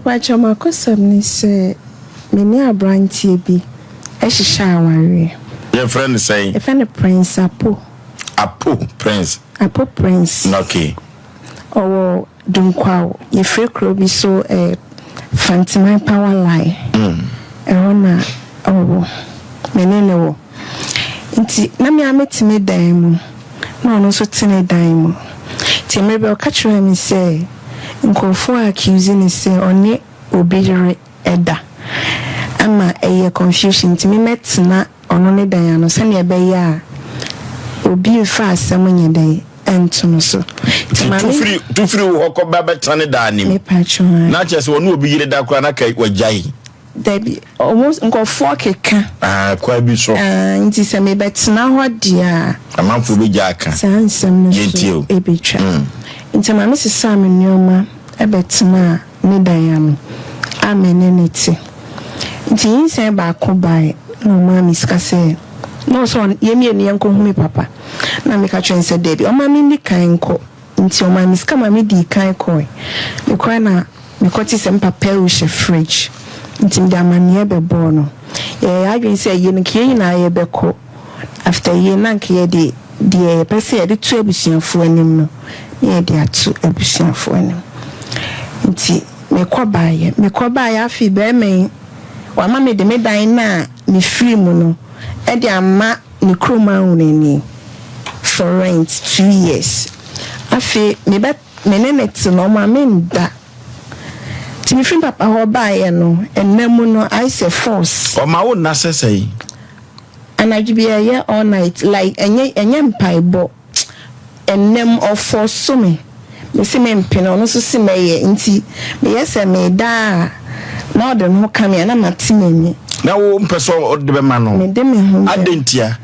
pacho makosam ni se me ni abrantie bi e hihya aware. Your friend say e friend Prince Apo Prince okay owo dunkwa ye free kro bi so Fantima power line e wona owo menene wo nti na me ametime dan mu na ono so tene dan mu ti me be o ka kire mi say nkofo accuse ni say oni obire eda ama eye confusion ti me metna ono ne dan ano se ne be ya obi fa asem nyedai entuno so ti tu free hoko baba tane dani me pacho na chese wonu obi yire da kwa na kai wajai debi almost nkofo keka kwa bi so nti se me betna ho dia amanfo be jaka sansem no so ebetwa nti ma me sesa me nyoma ebetna ne dan ano ameneneti nti inse ba ko bai no ma miska se no so yemi eni enko hu me papa na me ka twense debi o ma me ndi kan ko nti o ma miska ma me di kan ko me kwa na me ko ti se papa u she fridge nti me da manie be bo no adwen se ye no ke nyina ye be ko after ye na nke ye di pese ye di tu abusianfo anim no ye di atu abusianfo anim nti me ko ba ya afi be me wa ma me de me dan na me free mu no e di ama ni kroma uneni for rent 2 years afi me nenet no ma me nda ti me free papa ho ba ye no enemu no I say force o ma wo na sesei anajibia ye all night like enye mpaibo enem of force me se me mpino no so se me ye nti me yese me da na ode no ka me na matimani na wo mpeso ode be ma no me de me hu adentia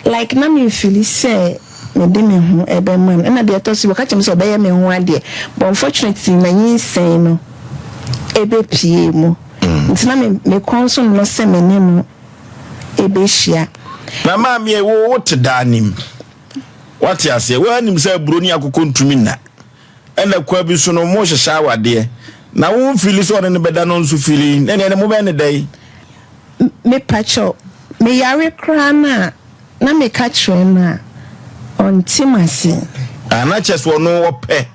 like na me feel say me de me hu ebe man na de to so ka chem so be ye me hu ade but unfortunately na yin sen no ebe pie mu nti na me konso no se me ne no ebe hia na ma me wo te danim what ya say we anim say broni akoko ntumi na ena kwa bi so no mo hyehya awade na wo feel so ne beda no nso feel ne mo be ne dai me pacho me yare kra na me ka kire na ontimase ana chese wono wope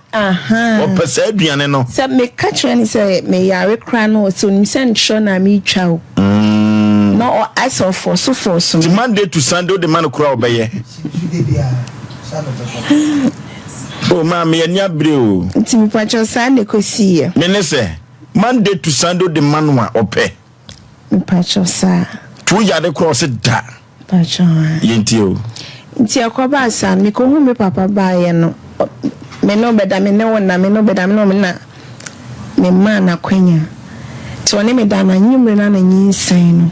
wope sa aduane no se me ka kire ni se me yare kra na so nim se ntro na me twa o no I saw for so Monday to Sunday the man kura obeye oh ma me anya breo nti me pacho sa ne kosi ye me ne se Monday to Sunday the man wa ope me pacho sa tu ya de cross da pacho yenti o nti akoba sa me ko hu me papa ba ye no me no beda me ne wona me no beda me no me na me ma na kwanya to ne me da na nyimre na nyinsan no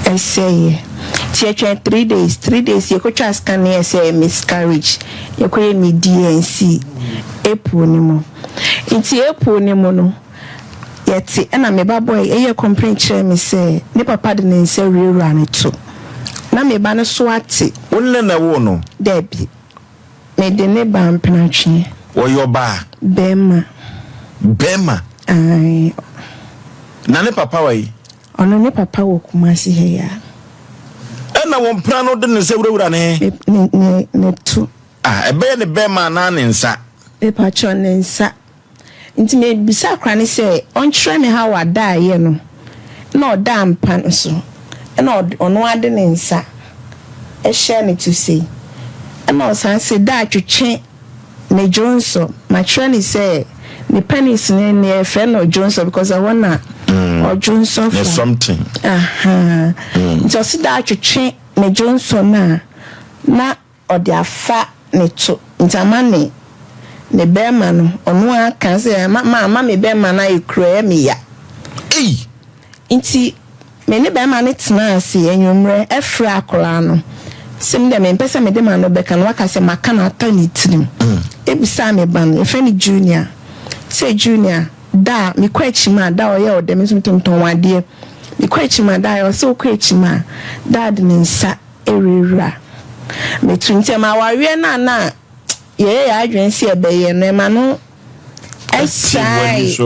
essay THA 3 days you could just scan here say miscarriage you could me DNC April ni mo inti April ni mo no yeti na me ba boy e complaint chere me say ne papa de ne nse rewura ne to na me ba ne so ate wonne na wo no debi me de ne ba mpnatwe wo yo ba bema ai na ne papa wai ono ne papa wo Kumasi he ya na won prano de ne se wura ne tu ebe ne be ma na ne nsa e pa cho ne nsa nti me bisa kra ne se on kire me ha wada ye no na oda mpa so na ono ade ne nsa e share ne to say na o san se da twetwe ne Johnson ma kire ne se the pennies ne friend of Johnson because I wanna or Johnson there's something so see that twetwe ne Johnson na or the afa ne to ntamane ne bema no ono aka say ma me bema na ekura me ya nti me ne bema ne tena ase enwumre efra akora no sim de me pesa me de ma no beka no aka say maka na ata ni tirim ebisa me ban efe ni junior say junior da me kwachima da oye ode me tonton wade me kwachima da yo so kwachima dad ne nsa erewura me tunte ma wawe na ye ya adwen se ebeye no ma no sai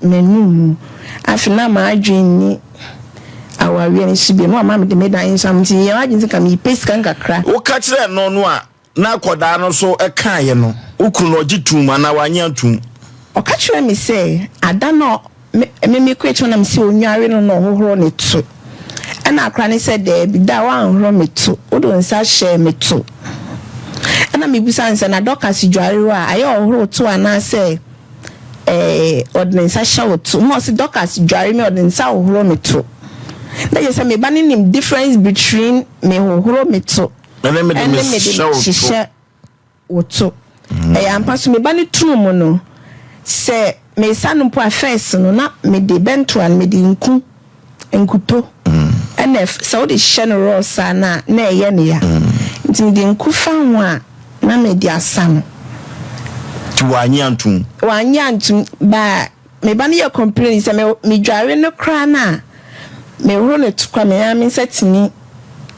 menu afina ma adwini awawe ni sibe no ma me de medan samti ye agin sika me pes kan kakra wo ka kire no no a na akoda no so e kan ye no ukru no gitum na wanya tum o ka kire me say ada no me kwecho na me se onware no no hohoro ne to na akra ne said there bi da wa hohoro me to odo nsa share me to na me busa nsa na dokas dware wa aye hohoro to ana say ordinance show to mo si dokas dware me ordinance hohoro me to na you say me ban nim difference between me hohoro me to and me show to ampa so me ban true mo no say me sanu po affairs no na me de bento an me de nkuto nf so de general sana na eye ne ya nti de nku fa ho a na me de asam wanyantum ba me ban ye complain say me dware no kra na me horo ne tukwa me ya me setini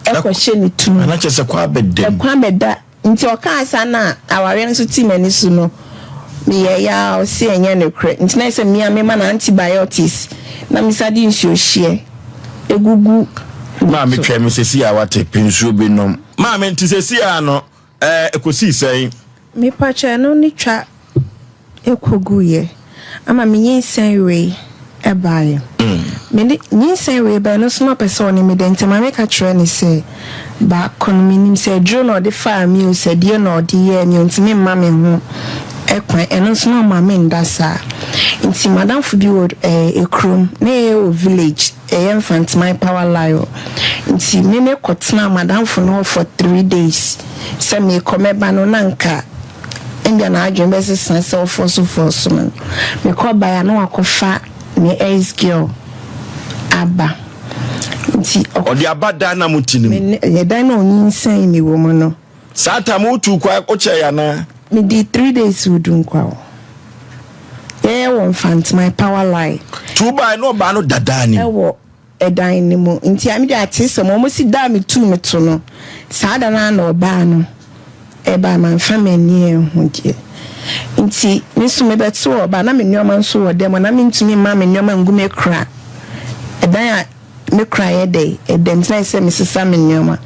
ekwohye ne tum na chese kwa beda nti oka sana aware no so ti mani su no me ya o se enye ne kre nti na say me ma na antibiotics na me sadi nsuo hye egugu ma me twa me sesi a wate pensuo bi nom ma me nti sesi a no ekosi sei me pacha no ni twa ekogu ye ama me yinsen we ebaye me yinsen we ba no so no person ni me dente ma me ka kire ni say ba kon me nim say dro no de fa mi o say de no de ye mi ntimi ma me ho ekwan eno so no ma me ndasa nti madam fudi word ekrom na e village infant my power line nti me kotena madam for no for 3 days say me come ba no nanka india na adwen be sense for so man me call by na wakofa me ex girl aba nti odi abada na mutinim ye dan na onyin mi wo mo no sata mutu kwa oche ya na me di 3 days udun kwa infant my power line tuba no ba no dadani ewo edan ni mo nti ami de atise mo si da me tu me to no saada na na oba no eba man famani e hu die nti nisu me beto oba na me nyoma nso wo dem na me ntumi ma me nyoma ngume kra edan a me kra ye dey edem na se me sisa me nyoma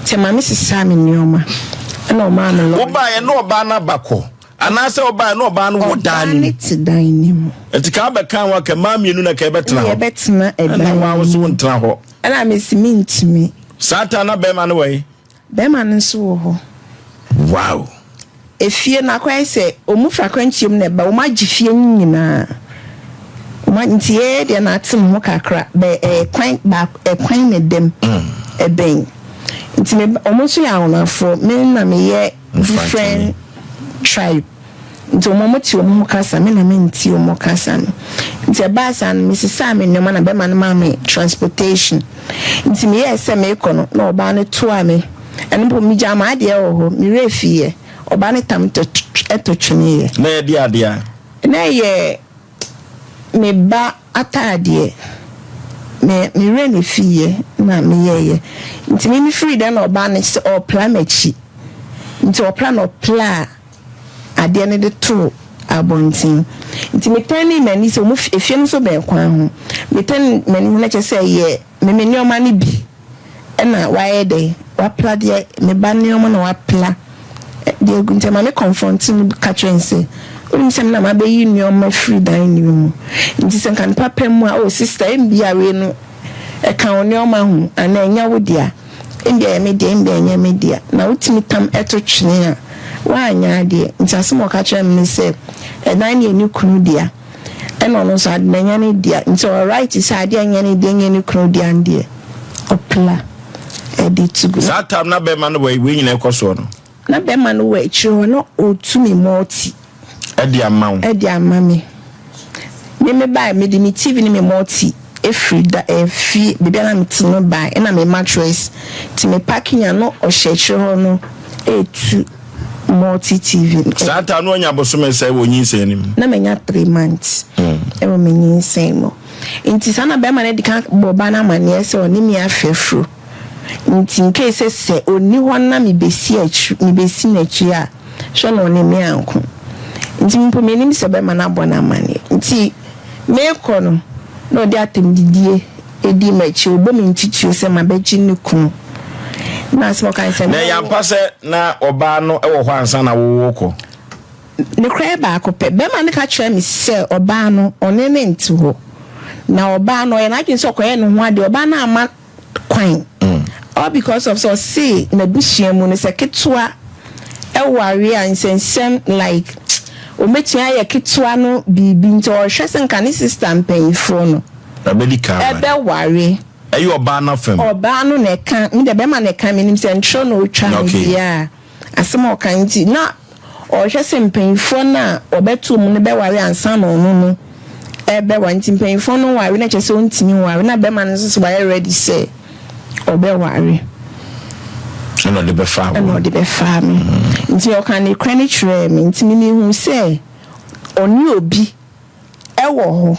te ma me sisa me nyoma na o ma me lo oba ye no oba na bako anase oba no oba no wodani ti dan ni mo etika be kan wa ka ma mienu na ka betena ho betena edan wa wo so ntena ho ana me simintimi sata na be ma no we be ma nso wo ho wow efie na kwa se omu frakwantium na ba o ma gifie nyina o ma ntie de na atem ho kakra be kwan me dem ben nti me omu so ya onafo me na me ye different tribe nti omu ti omu kasa me na me nti omu kasa no nti ba san Mrs. Sam no na be ma no ma me transportation nti me ye se me kono na oba ne to ame ene bo mi jama ade ho mi refie oba ne tam to twene na ye dia na ye me ba atade me re ne fie na me ye nti me free den oba ne se o plan machi nti o plan ade ne de to abontin nti me tani mani so mu efie no so be kwan ho me tani mani na che se ye me nyoma ne bi na waye de wapla de me ba nyoma na wapla de gunte ma me confronting katrense onim sem na ma be yi nyoma free dan ni mu nti se kan papa mu a o sister mbia we no e kan nyoma ho ana enya wo dia mbia me de mbia enya me dia na utimi tam eto twene a wanya de nti asemo katren me se e dan ni eni kunu dia e no no so adenya ne dia nti all right is ade enya ne dia enya ne kunu dia ndie opla that time na be man we nyina ekoso no na be man we chiro no otumi multi e di ama me buy me di TV ni me multi every da every bibia na me tino buy na me mattress ti me packing no o chiro no etu multi TV that time no nya boso say wo nyinse nim na me nya 3 months e wo me nyinse mo inti sana be man di kan boba na mane se oni mi afefro nti nke se oni ho na mi besi na chi a so no ne mi anko nti mpo me nim se be ma na bona amane nti me ko no no de atem didie edi machi obo me ntituo se ma beji ne kunu na so kan se na yampa se na oba no e wo ho ansa na wo ko ne kra ba akopɛ bɛma ne ka kyerɛ me sɛ ɔbaa no ɔne ne nti hɔ na ɔbaa no na adwene sɛ ɔkɔyɛ ne ho ade ɔbaa no ama kwan all because of so say na buhyia mu no sɛ ketewa ɛware a nsɛnsɛm like ometia yɛ ketewa no bibi nti ɔhwɛ sɛ nka ne sister mpanyifo no abedika ɛbɛware ɛyɛ ɔbaa no fam ɔbaa no na ɛka me de bɛma na ɛka me nim sɛ ntro no otwa no bia asɛm ɔka nti na ɔhwɛ sɛ mpanyifo na ɔbɛto mu no bɛware ansa na ɔno no ɛbɛwa nti mpanyifo no ware na kyɛ sɛ ɔntimi ware na bɛma no nso ware ready sɛ ɔbɛware ɛna de bɛfa me nti ɔka ne kra ne kyerɛ me nti me hu sɛ ɔne obi ɛwɔ hɔ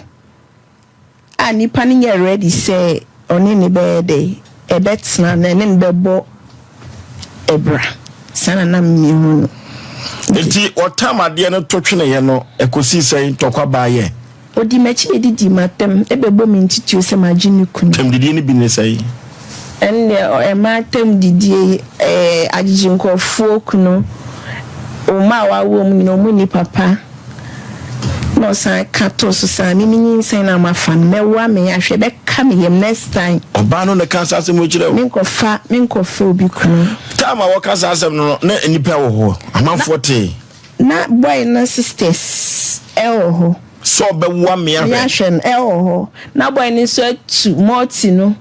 a nipa no yɛ ready sɛ ɔne ne bɛyɛ de ɛbɛtena na ne bɛbɔ ɛbra sana na me hu no enti otamade no totwene ye no ekosi sɛn tokwa baaye odi machi edidi matem ebebo mi ntituo se magini kunu tem didi ne bi ne sɛn ende e matem didi agigi nkofo kunu o ma wa wo mu no mu ni papa no san kato so san mi nyin sɛn na mafa me wa me ahwe be ka me yem next time oba no ne kansa asem o kire o min kofa obi kunu tama wo kansa asem no na enipa wo ho amanfo te na boy na sisters ho so be wa me ahwe ya hwen ho na boy ni so atu multi no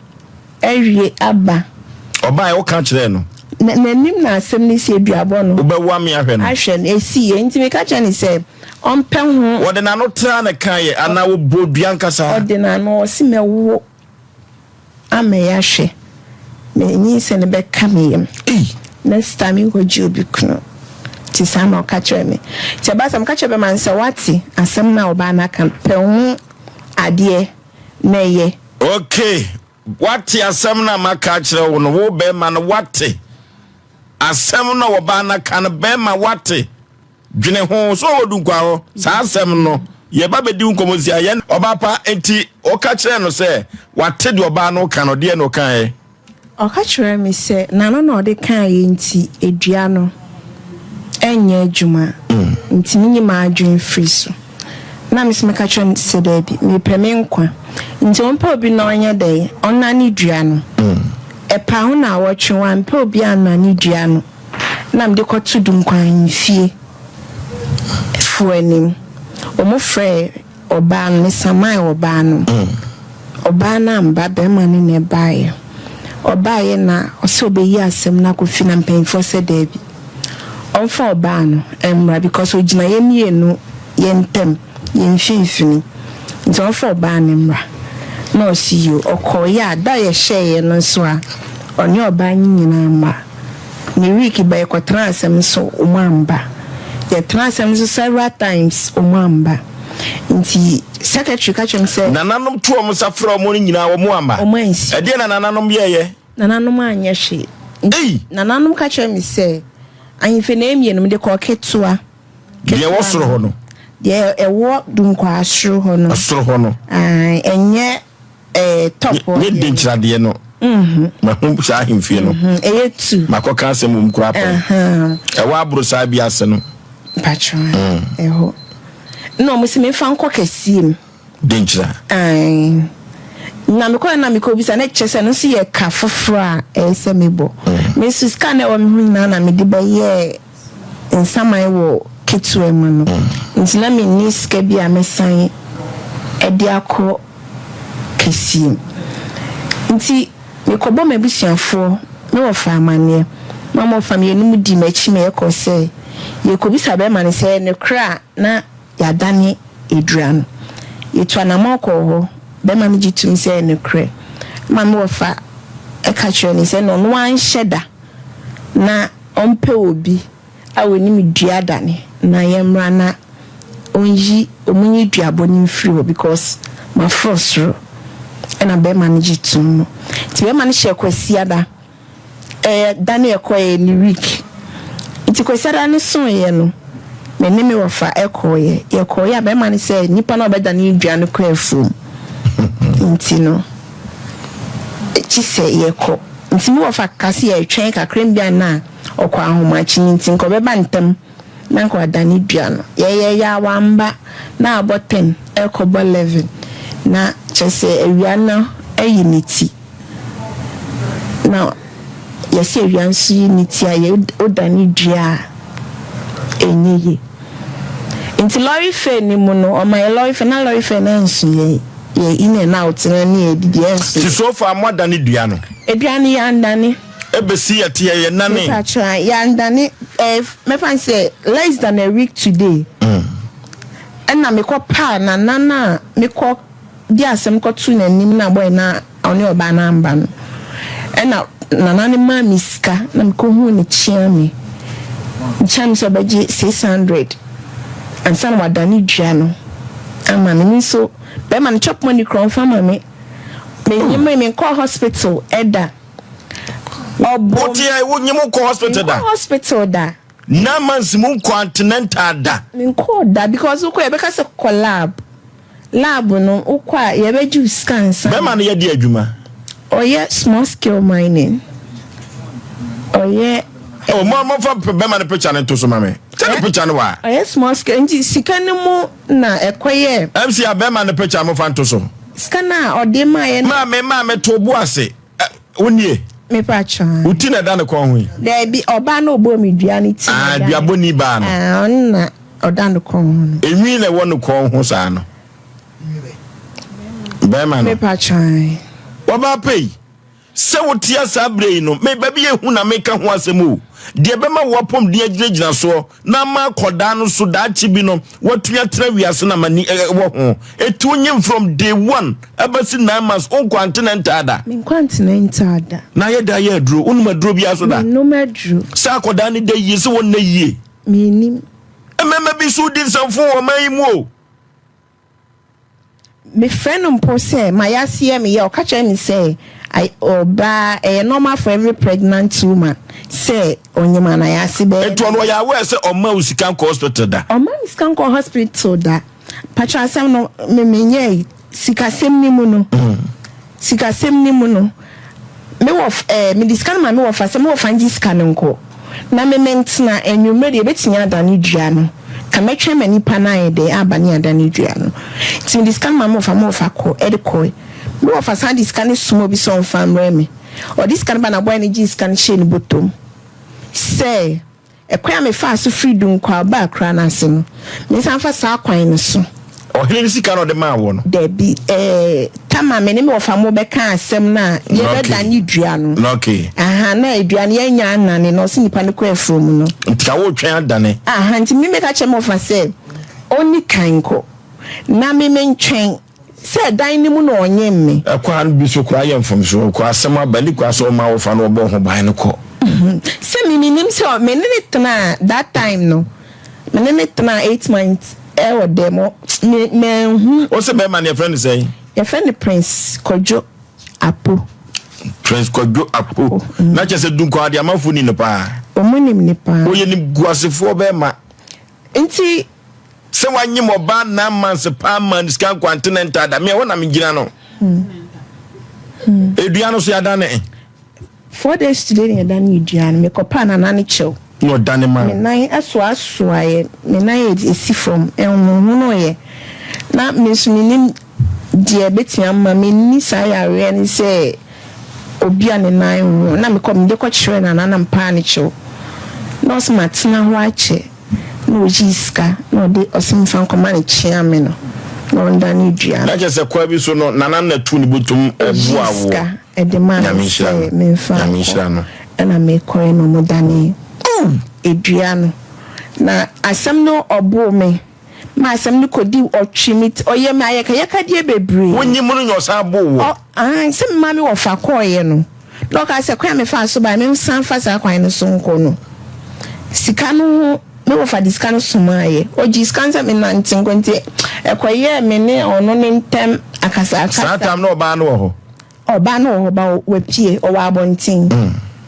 ewie aba oba e wo kan kire no nanim na asem ni se aduabo no wo be wa me ahwe no ahwen esi enti me ka kire ni se ompe ho wo de na no tra na kan ye ana wo bodua nkasa wo de na no si mewo ame ya hwe me nyi se ne be ka me yem next time go ji obi kuno ti sama o ka kire me ti ba sam ka kire be man se wati asem na oba na kan pe ho ade na ye okay wati asem na maka kire wo no wo be man wati asem na oba na kan be ma wati dwene ho so odunkwa ho sa asem no ye ba bedi nkomozi aye oba pa enti o ka kire no se wate de oba no kan no de no kan e o ka kire me se na no no de kan ye nti edua no enye adwuma nti nyi ma adwen free so na me se me ka kire se da bi me peme nkwa nti on pa obi na onye de onna ni dua no e pa ho na awotwe wan pa obi anna ni dua no na me de kotu du nkwan fie fuenim omo frɛ oba no samai oba no oba na mba be ma ne bae oba ye na oso be yi asem na ko fi na mpanfo sɛ da bi onfa oba no emra because ogina ye mienu ye ntem ye mfinfini nti onfa oba no emra na osiyo okoya da ye hye no so a onye oba nyina mba ni week ba ye kotra asem so umamba ye transem so several times umamba nti secretary ka chem say nananom to om safra mo nyina wo mo amba omansi e de nananom ye nananom anya hwe nananom ka chem say anyife na emie no de ko ketua de wo soro ho no de ewo dunkwa asoro ho no asoro ho no enye top ne de nchirade no ma hu sha ahemfie no eyetu makoka asem mum kura pa ewa aburo sa bia ase no patron eho no mo se me fa nko kasiem denchira na me ko bisa na chese no so ye ka foforo a ese mebo me su scan e wo me hu na me de ba ye ensamai wo ketu emu no nti na me ni ska bia me san e de akọ kasiem nti me ko bo me busuafo me wo fa amane ma mo fa me enum di machi me ko se ye ko bisa be man se ne kra na ya dane eduan ye to na mako ho be man gitum se ne kra ma me wo fa e ka kire ni se no no an hyeda na ompe obi a woni me dua dane na ye mra na onyi omunyi duabo ni mfiri because ma frostro na be man gitum ti be man hye kwasia da dane e koye ni week nti kwasiara ne so ye no me ne me wofa ekoye ye koye be man say nipa na obeda ne duane ko afum nti no chi say ye ko nti me wofa kase ye twen kakram bia na okwa ahoma chi nti nko be ba ntam na nko adane duane ye ya wamba na abotem ekobo 11 na chese ewiana ayiniti na yesi ewiansu yiniti aye odane dua enye inti lorry fe ni mu no o my lorry fe na lorry fe na nsu ye in and out na ni edidi ensu ti so far mo dane dua no eduane ya ndane ebesi yete ye nane pacha ya ndane me fan say less than a week today na me ko pa na nana me ko di asem ko tu na nim na boy na oni oba na amba no na nana ma miska na me ko hu ni chia me so baji 600 and some wadani dua ama me so be man chop money crown fama me me call hospital eda Oti ai wo nyimo ko hospital da hospital da na mansi mun continental da me call da because uko yebeka se lab no uko yebeju scans be man ye di adwuma oye small scale mining oye oh mo fa be man picture ne to so mame tell picture ne wa oye small scale nti sika ne mu na ekoye MC be man picture mo fa to so scanner ode ma ye ma me to bu ase wonie me pacha uti na da ne ko ho there be oba na obo mi dua ni ti dua boni ba no na oda no ko ho enwi na wo no ko ho sa no be man me pacha oba pay se wotia sabre no me ba bi ehu na me ka ho asemu de be ma wopom de agiragina so na ma koda no so da chi bi no watuya tra wiase na mani wo ho etu nyem from day 1 abasi 9 months on continental da me continental da na ye da ye aduro unu maduro bi aso da no maduro sa koda ni da yi se won na yie me nim emema bi so din sanfo o man mu o me friend mpo say my yase me ye o ka che me say I oba normal for every pregnant woman say onyema na yase be etu ono ya we say o ma usikan ko hospital da o ma usikan ko hospital da patcha asem no me menye sikasem ni mu no sikasem ni mu no me wo me diskan ma me wo fa se me wo fa ngi scan nko na me mentna enwumre de betinya adane dua no kametwe mani pa na ede abani adane dua no ti diskan ma me wo fa ko ediko no of us had this kind of small be some family or this kind of boy ni scan share bottom say e kwa me fast freedom kwa ba kra na ase no me san fa sa kwan no so o hele sika no de ma wo no there be tama me ne me of am be kan asem na ye be da ni dua no okay aha na edua ne nya anane no so nipa ne kwa from no ntika wo twen adane aha nti me ka che me of say oni kan ko na me mentwen say dan ni mu no onye me akwa bi so kura ye mfom so kwa asem abali kwa so ma wo fa no obo ho ban ne ko say me nim say me ne tena that time no me ne tena 8 months or demo me o se be man your friend say your friend Prince Kojo Apo na che se dunko ade amafu ni ne pa o munim ni pa o ye ni guasefo be ma nti se wanyim oba na manse pa man scan continental da me wona me gina no eduano so ya dane 4 days today ya dane eduano me kopa na nane chew no dane man me nan aso aye me nan esi from no ye na me suminim die betia ma me ni sa ya re ni se obia ne nan na me kom de ko kire na na mpa ne chew no so matena ho ache no jiska no de osimfan komane chia me no no ndani dua na je se kwa bi so no nana na tu ni botum buawo edema me fa no na me koe no modani edua no na asem no obo me ma asem no kodi otwimit oye me ayeka yeka die bebre wonyi mu no nyosa bo wo se ma me wo fa koye no no ka se kwa me fa so ba me san fa sa kwan no so nko no sika no me wo fa diskan sumaye o diskan se me na ntinkwente ekoye me ne ono ne ntem akasa satam no ba no ho oba no ho ba wapie o wa abontin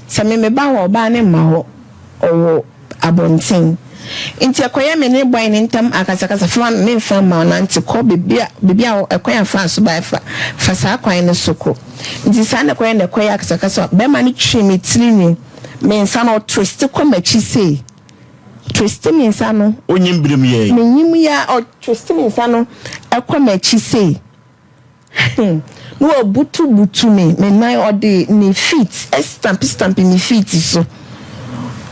se me ba ho ba ne ma ho o abontin Inti akoya me ne boy ne ntam akasakasa fa me fa ma na nti ko bibia akoya fa so ba fa sa kwan ne soko nti sa na koya ne koya akasakasa be ma ne twi me tirini me nsa no twist ko machi sei twist me nsa no onyimbirim ye me nyim ya o twist me nsa no akwa machi sei no butu me na odi ni feet stamp ni feet so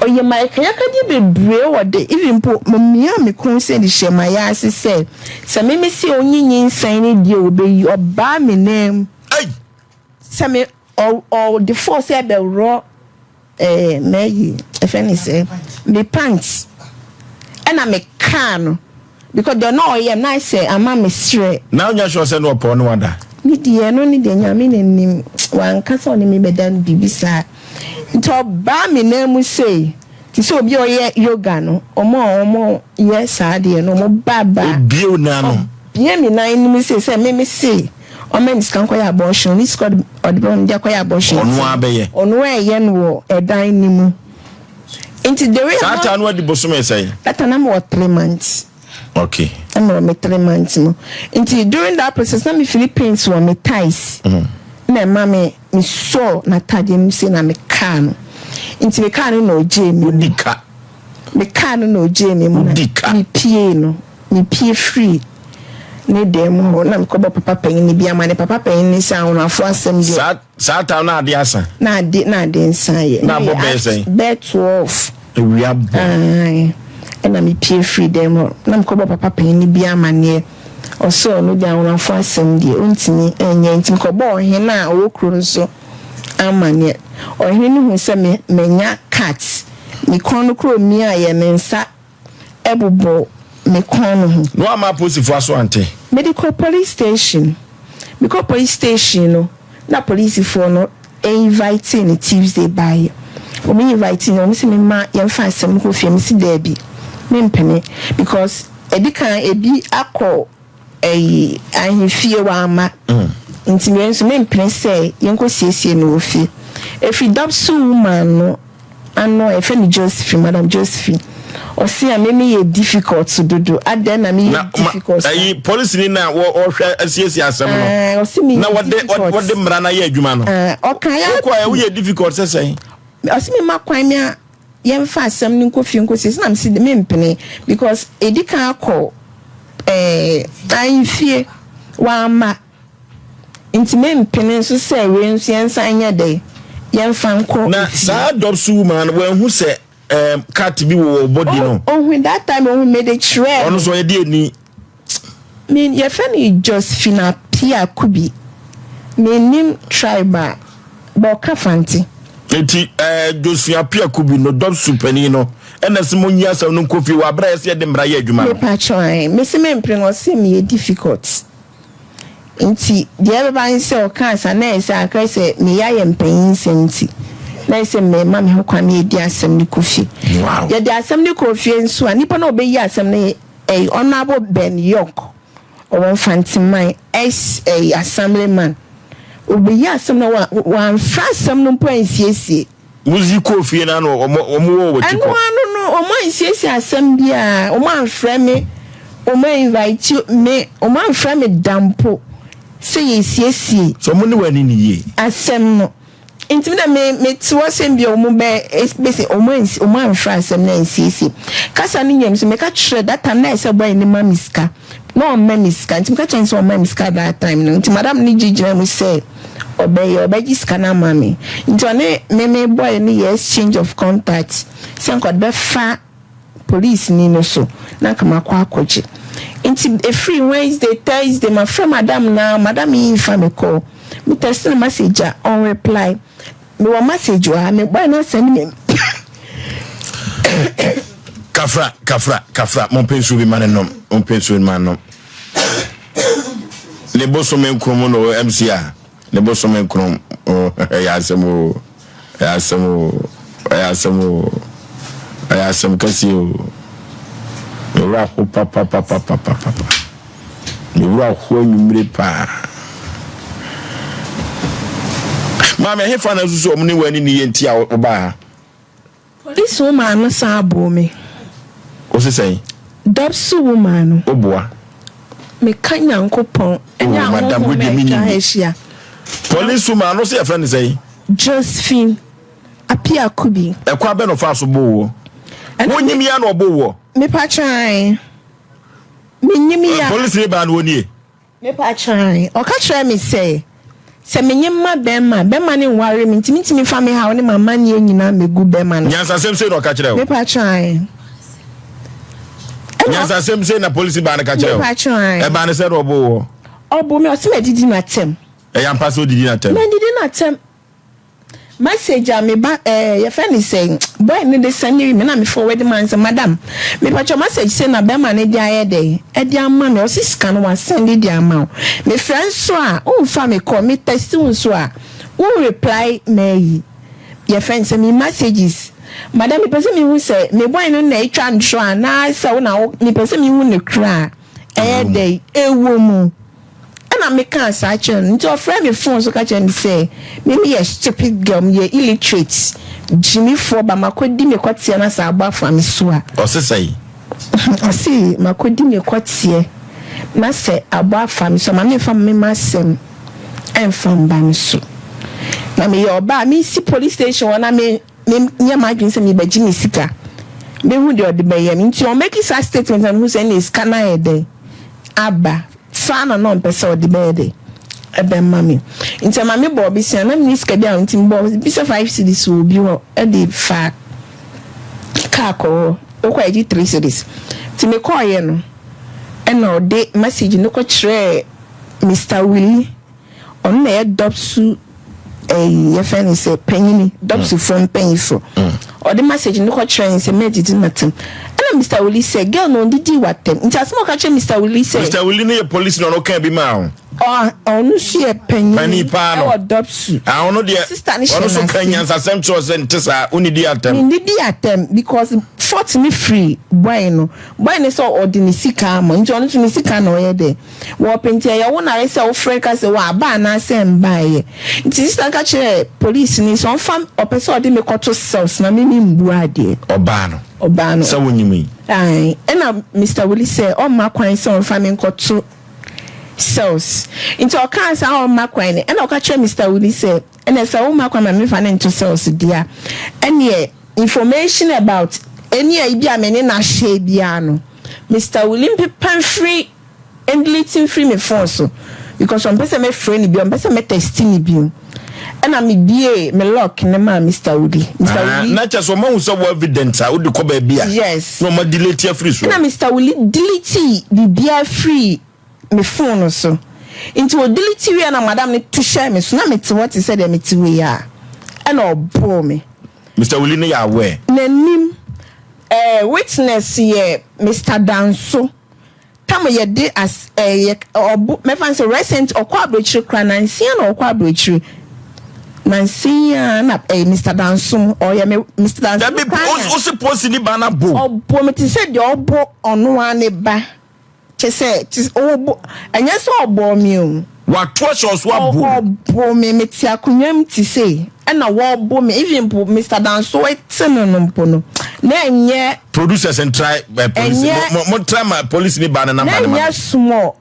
oye my kaya di bebre wode even po mmia me kon se di shema ya ase se me si onyinyin san ni die obeyi oba me nem ai se me or the force e be ro meyi efeni se me pants and me can because they know I am nice say ama me sre now nya sure say no upon no wada ni die no ni de nyame nim wan kasa oni me bedan bibisa nto ba me na mu sei ti so obi oye yoga no omo yes ade no mo baba bio na no bia me na nim sei me sei o men skan kwa abortion ni squad odbon dia kwa abortion onu abeye onu eye no edan nimu into the way sata no adi bosom say that na mo 3 months. Okay. I'm me 3 months no. Until during that process, na me Philippines were me ties. Na mama me saw na tadi me say na me can. Until me can no Jamie. Udika. Me can no Jamie mo. Udika. Me pie no. Me pie free. Ne dem ho na me ko papa pen ni bia ma ne papa pen ni sa won afo asem dio. Sa ta na ade asa. Na ade nsan ye. Na bo be say. Bet 12. We are Ai. And I'm pay free them. I'm called papa penny be a man or so no down on for some day. Untini and yantin cobo hena or crunso. A man yet or him who sent me menya cats. Me corner crow me I am in sa ebo me corner. No am a pussy for so ante. Medical police station. Because police station no na police for no inviting Tuesday by. O me inviting no me ma yem fa asem ko fie me si there bi. Mempene because edikan ebi akọ ahifie wa ama ntimi nso mempene say yenko siesie no ofi efi dopsu woman no ano efe ni Josephine madam Josephine o see am me ye difficult to do aden na me difficult police ni na wo hwe asiesie asem no o see me na what the mra na ye adwuma no o kan ya ko e wo difficult say o see me makwan me yen fa asem ni nkofi nkosi na me si me mpene because edika akọ ahifie wa ama intime mpene so say we nso yensa anya de yen fa nko na sa dopsu man we hu se cat bi wo body no oh that time we made a trend ono so ye de ni me ye fa ni Josephine Pia Kubi me nim tribe ba ka fanti enti Josephine Pia Kubi no dopsu pani no enes mo nyi asem no kofi wa bra ye de mra ye adwuma me pa try me se me mpre no se me difficult nti the everybody say o cancer na say akra say me ya ye mpanyin senti na say me ma me ho kwa me di asem ni kofi wow ye di asem ni kofi nso anipa na obeyi asem na honorable Ben York o won fantimai assemblyman obeyi asem na wan frasem no pansiesie muzi kofi na no omo wo tiko no omo insiesie asem bia omo anfrɛ me omo invite me omo anfrɛ me dampo say yesiesie so mo ni wani ni ye asem no intimi na me tiwo sem bia omo be especially omo anfrɛ asem na insiesie kasa ni nyem so me ka kyerɛ that time na say boy ni mamiska no mamiska intimi ka kyerɛ so mamiska that time no intimi madam ni gigina mu say obey scanner mami into me boy ni exchange of contacts sen ko be fa police ni no so na kama kwa akoje into a free Wednesday Thursday my friend madam in fa me call me text na message on reply me wa message wa me boy na send me kafra mon pensu bi manom on pensu manom le bosso men kromo no MCA le bosso men krom ya asemo kasi o ra ko papa ni ra ko nyumre pa mama he fa na susu omni wani ni yenti a oba police woman no sa abo me What's he saying? Dobsu woman. Oboa. Me kanya nkopon. Enya madam we dey mean. Police woman no say your friend say. Josephine Apia Kubi. E kwa be no fa so bo wo. Wonyim ya no obo wo. Me pa try. Me nyim ya. Police ni ba no oni. Me pa try. O ka try me say me nyim ma bema ne nware me ntimi fa me ha ne mama ne nyina megu bema no. Nyansa sem say no ka kire o. Me pa try. Nyansa sem say na police ba ne ka kire o. Me pa try. E ba ne say no obo wo. Obo me o se me didi na tem. E yam pass o didi na tem. Me didi na tem. Message me ba your friend is saying boy me dey send me na me forward man say madam me patch message say na be man dey aye dey e dey ama me o si scan one send dey ama me friend so a o fa me call me text so a o reply me your friend say me messages madam me person me who say me boy no na etwa ntro na say na me person me who ne kra e dey ewo mu na me can search nti o friend me phone so ka chen say me a stupid girl me illiterate Jimmy for ba makodi me kwatie na sa agba fa me so a o se say o see makodi me kwatie na se agba fa me so ma me fa me masem en from ba me so na me yo ba me si police station wana me nya ma dwin se me ba Jimmy sika me hu de o de ba yam nti o make a statement and who say is kana e dey aba Fana no mpesa odi bede ebe mami nti mami bo bi sia na mi ska bia nti bo bi se 5 cedis wo bi ho e dey fa ka ko o kwa eji 3 cedis ti me call ye no e na ode message no ko kire Mr. Willie on na e dobsu ye fan say penny dobsu from penny so or the message no ko kire say me didi natem Mr. Willie say girl no didi watem nti asmo ka che Mr. Willie say Mr. Willie no police no can be ma onu sie penny pa no adopsu onu de onu so kanya asem cho say ntisa uni di atem because fort me free boy no so ordinary sika mo nti onu tuni sika no ye de wo penti ya wo na say wo free ka say wa ba na say mbaye nti sister ka che police ni so fam opese odi me koto cells na me mbu ade obano so wonyimi ai na Mr. Willie say o ma kwan say on fam koto cells into o kan say o ma kwan ni na o ka che Mr. Willie say na say o ma kwan ma me fa na into cells dia ene information about any idea many na share bia no Mr. William Pipan free and deleting free me phone so because some person me friend bi on person me text me bi and am me lock na ma Mr. Willie na just so man so evidence a would ko ba bia yes no ma delete free so na Mr. Willie delete the bia free me phone so into delete we na madam ne to share me so na me te what said me te we ya and obo me Mr. Willie no ya aware nanim witness ye Mr. Danso tam ye de as me fan say recent okwa abrochiri kra nansia na okwa abrochiri nansia na Mr. Danso or ye Mr. Danso that be o suppose ni ba na bo obo me ti say de obo ono ane ba che say obo anya so obo mi o wa torture so obo me ti akunwam ti say na wo bo me even Mr. Danso etene no mpo no na enye producers and try by police mo try my police ni ba na number na enye small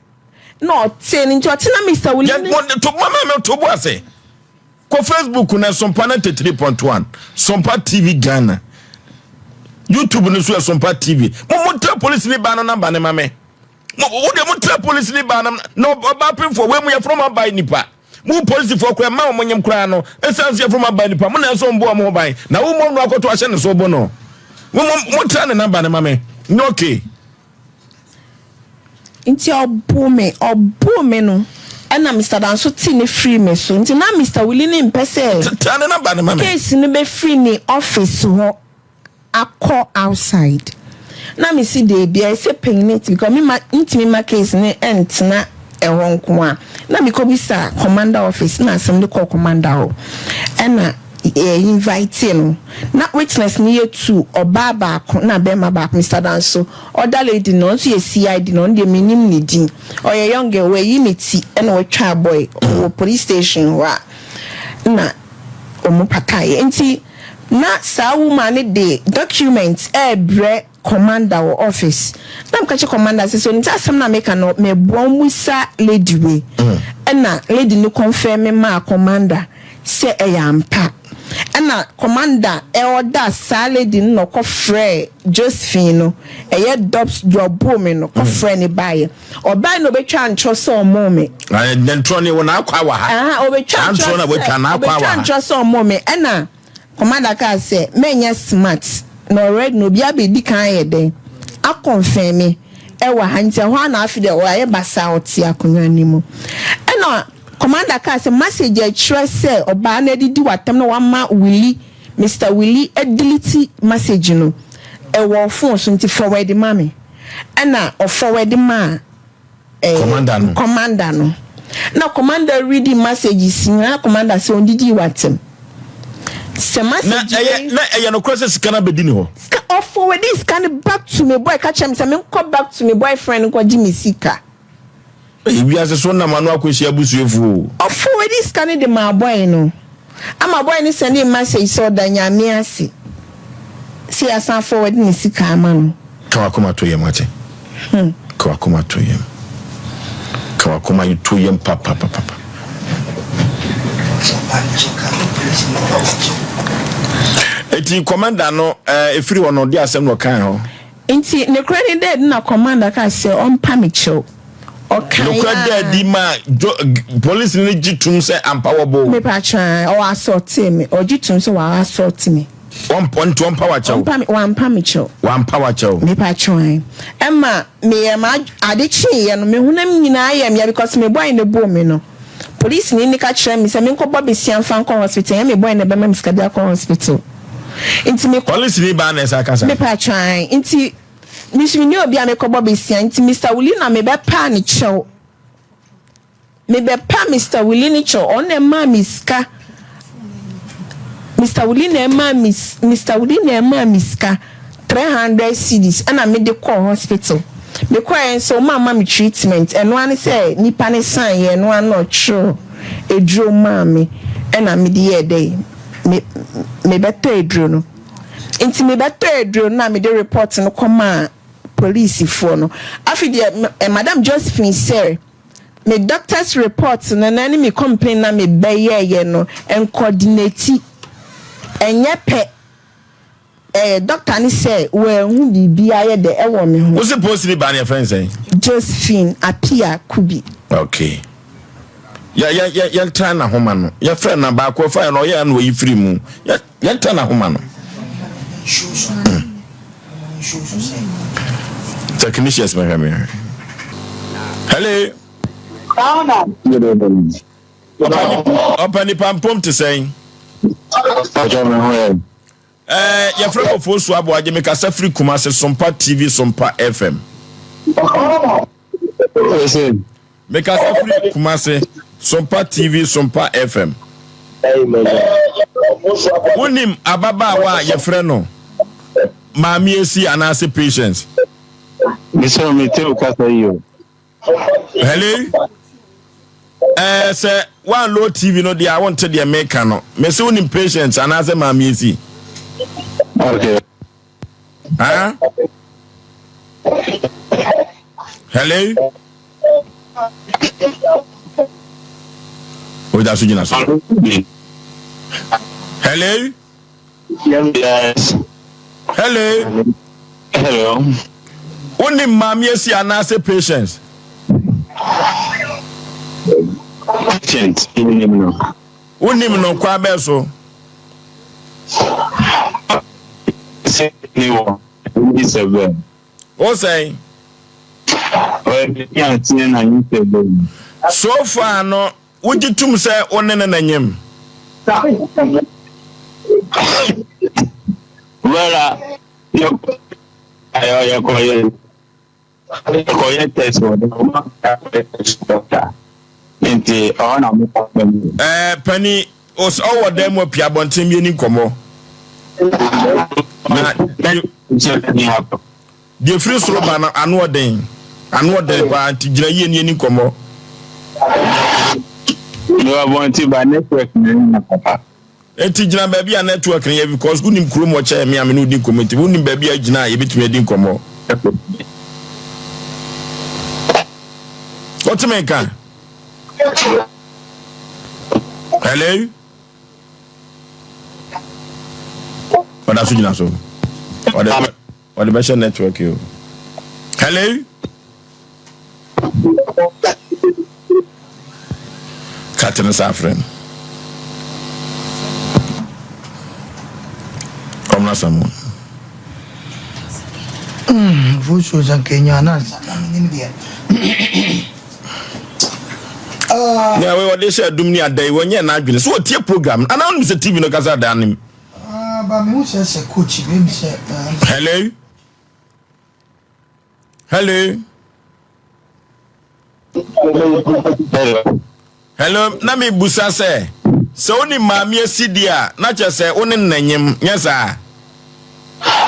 no ten nti o tina Mr. William to mama me to bo ase ko Facebook na SOMPA 93.1 SOMPA TV Ghana YouTube no so SOMPA TV mo try police ni ba na number ne mame mo try police ni ba na no ba pin for we mo from buy nipa mu police for kwa ma mo nyem kra no essence from abani pa mo na so mbo mo ban na wo mo no akoto ahye ne so bo no mo tra ne number ne mame no okay nti obo me no na Mr. Danso ti ne free me so nti na Mr. Willie ne mpese tra ne number ne mame case ne be free ni office ho akọ outside na me see dey bia say penit because me ntimi ma case ne entna ehonko a na me ko bisa commander office na asem de call commander ho na invite no na witness ni yetu oba ba na bema ba Mr. Danso other lady no so ye CID no de minim ni din o ye young girl we yimiti na we twa boy o police station wa na o mo pakai enti na sa woman de documents bre commander or office na mkache commander say so nta asem na make no me boamusa lady we na lady no confirm ma commander say eyampa na commander order sa lady no ko frɛ Josephine no dops job me no ko frɛ ni bae oba no betwa ntro so mo me then troni wona akwa wa ha obetwa ntro na betwa na akwa wa ntro so mo me na commander ka say menya smart no red no bia be di kan ye den a confirm me wa hantia ho na afi de wa ye basa oti akonwa ni mu na commander ka say message e tire say oba na didi watam na wama Willie Mr. Willie delete message no wo phone so nti forward mame na o forward ma commander no na commander read the messages na commander say on didi watam se message na no cross scan be di ni ho or forward this scan back to me boy catch him say me come back to me boyfriend ko Jimmy Sika we as so na manu akosi abusuefu or forward this scan de my boy no ama boy ni send him message so da nyame ase see asan forward ni Sika ama no kawakoma to yem ate kawakoma to yem kawakoma to yem papa eti commander no efiri wono di asem no kan ho enti ne credit dead na commander ka se on pamicho o kan no credit di ma police ni gitum se empowerable me pa try o assault me o gitum se wa assault me one power chow one pamicho me pa try emma me ma adechi ye no me hunam nyina ye me because me boy ne bo me no police ni ka kire me se me nkobo besian fan kon hospital me boy ne be me mskada kon hospital inti me police ni ba na esa kasa me pa try inti Mr. ni obi amekobo besia inti Mr. Willie na me be pa ni chew me be pa Mr. Willie ni chew on e ma miska Mr. Willie na ma miska 300 cedis ana me de call hospital me call so mama me treatment eno an say nipa ne san ye eno an no true edro ma me ana me de ye dey me beto edro no inti me beto edro na me de report no come police for no afi de madam Josephine say me doctor's report na na me complain na me beye no en coordinate enye pe doctor ni say we hu bibia ye de e wo me ho what's supposed to be ban your friend say Josephine apia kubi okay ya try na homa no ya friend na ba ko fa no ya no yi free mu ya try na homa no technicians me here hello open the pampom to say ya friend for so abo age me ka sa free kuma se Sompa TV Sompa FM me ka sa free kuma se Sompa TV Sompa FM wonim ababa wa ya friend no mami esi anase patience Mr. Miteo Kasayo. Hello. Say one low TV no dia I want to the American no. Me say unim patience anase mami esi. Okay. Huh? Hello. Oh, that's you so. Hello. Yes. Hello. Hello. Only mami esi anase patience. Patient. Unim no kwa be so. Say no. This is well. O say. So far no, would you tum say onene na nyem? Well, you test Penny os over them wo pia bonten bi ni komo. Na the free soro ba na anu oden ba tigina ye ni komo. No want to by network na papa. eti gina baby a network ne because unim krom wo cha me am no di committee unim baby a gina ye betumi adi nkomo what me kan hello Oda so gina so Oda be share network you hello Katana Safran Komna Samu Vucho za Kenya na nini yeah we what they say dum ni adai wonye na adwene so tie program ana on se TV no kasa da anim ba me wo se coach be me se hello na me busa se oni maami asidi a na che se oni nanyem nyesa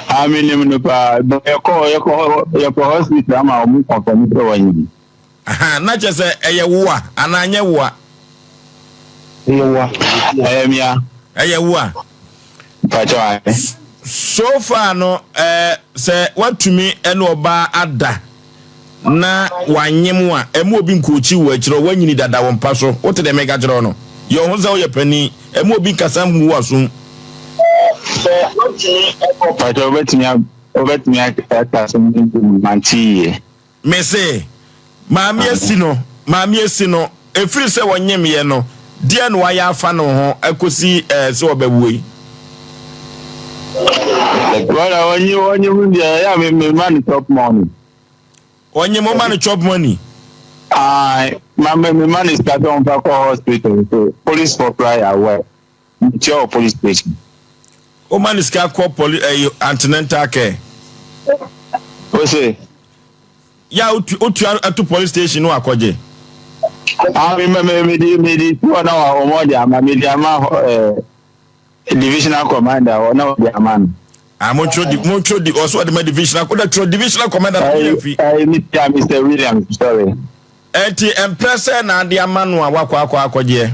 aminim no pa yeko hospital ama omu confirm pe wanyi aha na che se eye wo a ananye wo a mia eye wo a pacha so far no se watumi ene oba ada na wanyem a emu obi nkochi wo akiro wanyini dada wo mpa so wote de mega jiro no yo ho za wo yepani emu obi nkasa mu wasum pacha obetimi akata some manti me say maami esi no efiri se wanyem ye no dia no waya afa no ho akosi se obawuyi wala onye mundia ya me man top money onye mo man chop money my man is got on back hospital so police for prior where your police station o man is call police antenatal care o say ya otu at police station no akoje me di tu na wa omodia ama media ma divisional commander or no the man montro di also the divisional commander Mr. Williams sorry enti empresa na the amanu a wakwa akoje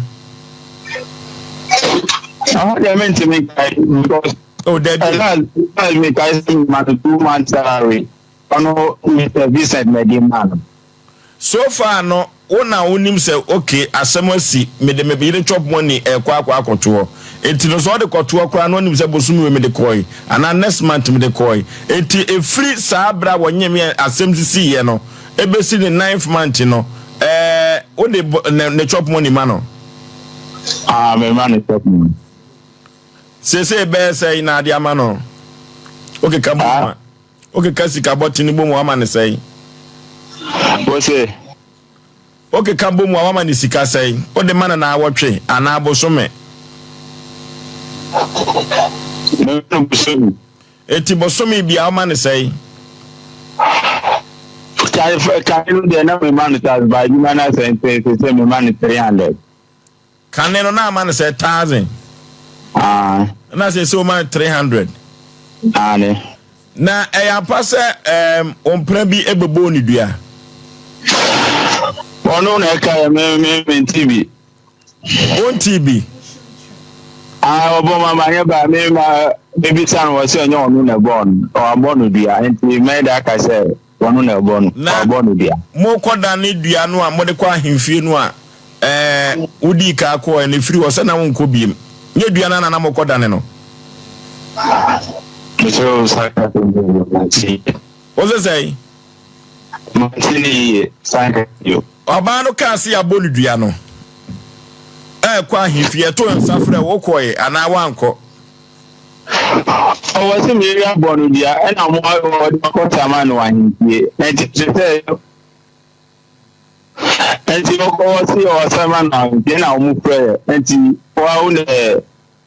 they meant to make because that me guys man 2 months salary ono Mr. Vincent Mediman so far no una unim say okay asemasi me de be chop money kwa akoto enti no so de koto akwa no nim say bosumi we me de koi ana next month me de koi enti e free sabra wonye me asemsisi ye no ebesi the 9th month no o de ne chop money mano me man chop money say be say na dia mano okay kamo okay kasi ka botini bo mo amane say o say okay kambo mu awama ni sika sai o de mana na awotwe ana abosome no bosome eti bosome bia awama ni sai ka de na me man tas ba di mana say me man 300 kaneno na man say 1000 na say so man 300 ne na eya pase ompra bi ebebo ni dua ono na ka me TV on TV obo mama nye ba me ma baby san wo se onye onu na born o abonu dia enti me da ka se onu na born abonu dia mo koda ni dua no a mo de kwa ahemfie no a udi ka akọ na firi wo se na won ko biem nye dua na mo koda ne no so saka o se sei mantini saka yo oba no ka se abonu dua no kwa ahemfie to nsafre wo koe ana wanko o wase me ya bonu dia na mo ko taman wa ahemfie enti ko wase o sama na na mo prayer enti wa une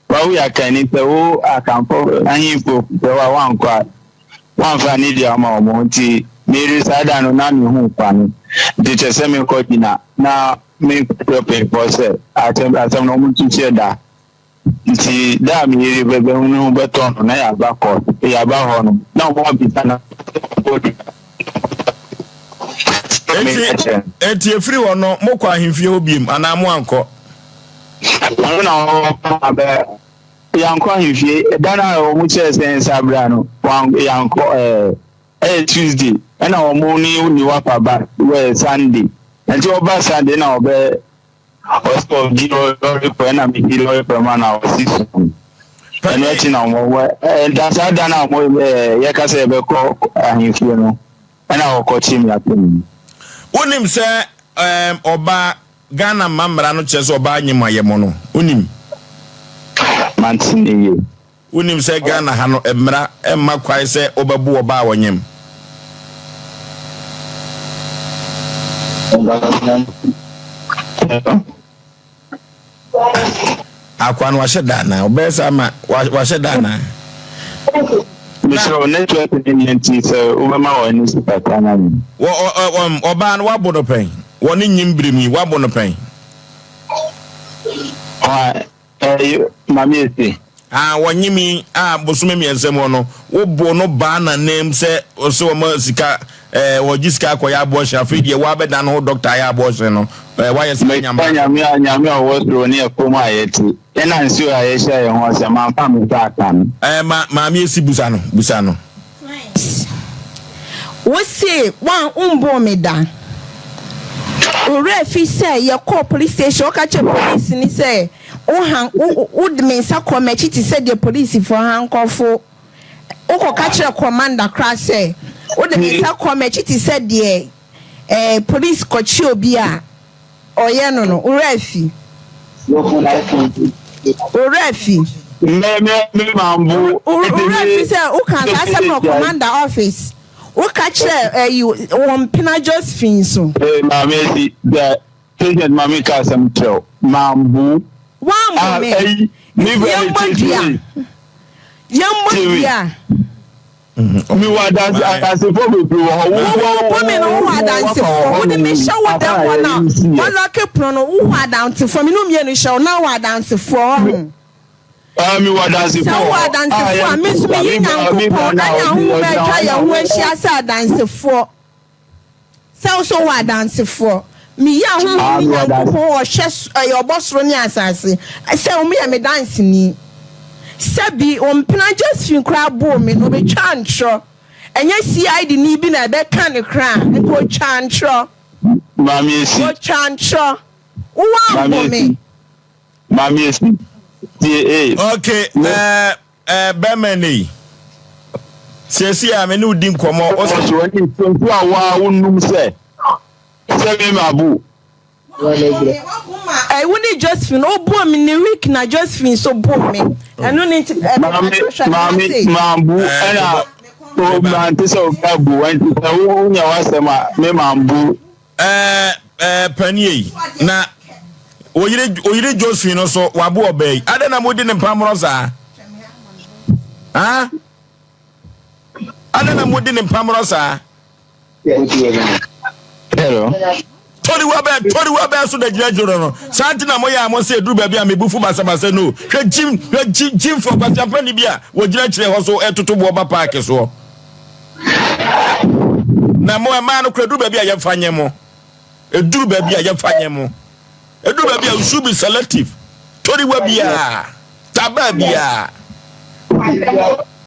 wa ya kani pe wo akampo ahemfo pe wa wanko wan fa ni dia ma mo nti meri sada no na mi hu kwani de chese me ko dina na me proper pose atem no mutu cheda nti da mi yiri bebe hu beton na ya ba ko ya ba ho no na mo bi sana eti efiri wo no mo kwa ahemfie obiem ana mo anko na o abe yankɔ ahemfie dana wɔn kyerɛ sɛ nsabra no yankɔ Tuesday ɛna wɔn ni wapa ba wɛ Sunday nti ɔba Sunday na ɔbɛ ɔsɔ di lɔri pɛ na mi di lɔri pɛ ma na ɔsi sùn ɛnu ɛkyi na wɔn wɛ dasa dana wɔn yɛ kasa yɛ bɛ kɔ ahemfie no ɛna ɔkɔ kyi mi atɔ mu. Wonim sɛ ɔba Ghana mamra no kyerɛ sɛ ɔba anyim ayɛ mo no wonim mantini ye wonim sɛ Ghana ha no mmra emma kwae sɛ ɔbɛbu ɔba a wɔnyem akwa no wahyɛ dana ɔbɛyɛ sɛ ama wahyɛ dana Mr. Network Independent sɛ wobɛma wɔ ani sipata na mi ɔba no wabɔ no pɛn wɔne nyim birimi wabɔ no pɛn mami ese wɔnyimi a bosome miɛnsɛm hɔ no wobɔ no baa na nam sɛ ɔsɛ wɔma sika wɔgye sika akɔyɛ abɔhyɛ afei deɛ woabɛda no ho dɔkta ayɛ abɔhyɛ no wayɛ sika nyame a wɔwɔ soro ne ɛfom a yɛte ɛna nsuo a yɛhyɛ yɛn ho sɛ mamfa me sɛ aka no maame esi busa no wose wan umbɔ me da ore fi say ye call police station o ka che police ni say o de me nsa kɔ me ti say the police for hankofo o ko ka che commander crash say o de me nsa kɔ me ti say the police ko chi obi a oye no ore fi me mambu ore fi say o kan say no commander office o catch you one pina Josephine so mama si the patient mama ka some tell mambu one me yambodia mi wa dance for me pro wo me no wa dance for wo de me show that one now one lucky pro no wo wa dance for me no me no show now wa dance for mi wa dance for so wa dance for me so me yanko na nya hu be twa ya hu ahia sa dance for so wa dance for me ya hu yanko wo hwe your boss ro ni asase say o me ya me dance ni sabi o mpina Josephine kra bo me no be twa ntro enya CID ni bi na be ka ne kra ko twa ntro mami esi ko twa ntro wo bo me mami esi okay Bemeni sesi a me no di nkomo o so woni tontu a wa wonum se me mabu woni Josephine o bo me ne week na Josephine so bo me eno ni mami mambu era o mante so babu wanti wo nya wasema me mambu panie na oyire Josephine no so wabo obey ade na modi ne mpamro sa ade na modi ne mpamro sa hello tori wabe so da gina joro no santi na moya mo se duru ba bia mebufu basabasa no hwe jim for kwasiampani bia wo gina kire ho so etoto bo ba park so na mo ma no kreduru ba bia ye fanye mo eduru ba bia ye fanye mo edu ba bia you should be selective tori wa bia taba bia